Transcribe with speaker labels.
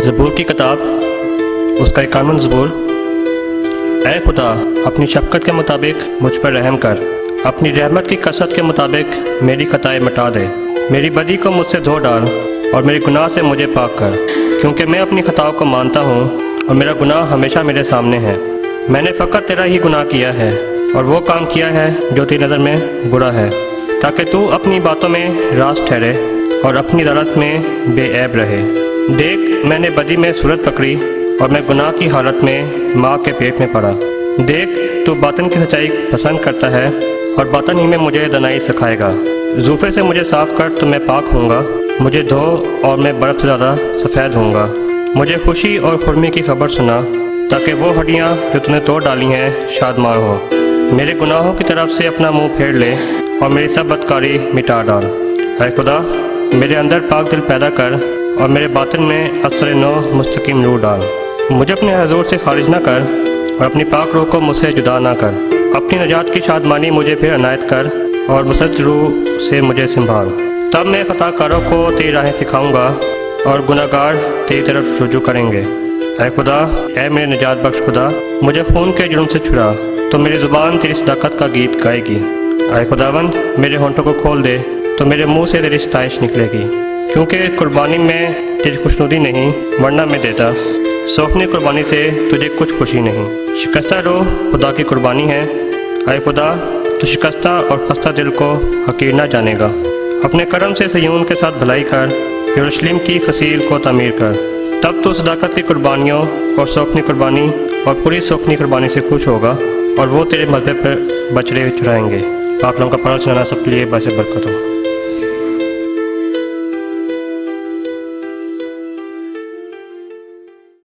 Speaker 1: ज़बूर की किताब उसका 51 ज़बूर। ऐ खुदा, अपनी शफ़क़त के मुताबिक मुझ पर रहम कर, अपनी रहमत की कसरत के मुताबिक मेरी खताएँ मिटा दे। मेरी बदी को मुझसे धो डाल और मेरे गुनाह से मुझे पाक कर, क्योंकि मैं अपनी खताओं को मानता हूँ और मेरा गुनाह हमेशा मेरे सामने है। मैंने फ़कत तेरा ही गुनाह किया है और वो काम किया है जो तेरी नज़र में बुरा है, ताकि तू अपनी बातों में राज ठहरे और अपनी अदालत में बेऐब रहे। देख, मैंने बदी में सूरत पकड़ी और मैं गुनाह की हालत में माँ के पेट में पड़ा। देख, तू बातन की सच्चाई पसंद करता है और बातन ही में मुझे दनाई सिखाएगा। ज़ूफ़े से मुझे साफ़ कर तो मैं पाक होऊंगा, मुझे धो और मैं बर्फ़ से ज़्यादा सफ़ेद होऊंगा। मुझे खुशी और खुरमी की खबर सुना, ताकि वो हड्डियाँ जो तूने तोड़ डाली हैं शादमान हों। मेरे गुनाहों की तरफ से अपना मुँह फेर ले और मेरी सब बदकारी मिटा डाल। ऐ खुदा, मेरे अंदर पाक दिल पैदा कर और मेरे बातिन में असर नो मुस्तकीम नूर डाल। मुझे अपने हजूर से खारिज ना कर और अपनी पाक रूह को मुझसे जुदा ना कर। अपनी नजात की शादमानी मुझे फिर अनायत कर और मुसद्द रूह से मुझे संभाल। तब मैं खताकारों को तेरी राहें सिखाऊंगा और गुनाहगार तेरी तरफ रुजू करेंगे। ऐ खुदा, ऐ मेरे निजात बख्श खुदा, मुझे खून के जुर्म से छुड़ा तो मेरी ज़ुबान तेरी सदाकत का गीत गाएगी। ऐ खुदावंद, मेरे होंठों को खोल दे तो मेरे मुंह से तेरी सताइश निकलेगी। क्योंकि कुर्बानी में तेरी खुशनुदी नहीं, वरना मैं देता। सौंपनी कुर्बानी से तुझे कुछ खुशी नहीं। शिकस्ता रूह खुदा की कुर्बानी है। ऐ खुदा, तो शिकस्ता और खस्ता दिल को हकीर ना जानेगा। अपने करम से सयून के साथ भलाई कर, यरूशलेम की फसील को तामीर कर। तब तो सदाकत की कुर्बानियों और सौंपनी कुर्बानी और पूरी सौंपनी कुर्बानी से खुश होगा और वो तेरे मज़बे पर बछड़े चढ़ाएंगे। आप लोगों का पढ़ा सुनाना सबके लिए बाइस बरकत हो।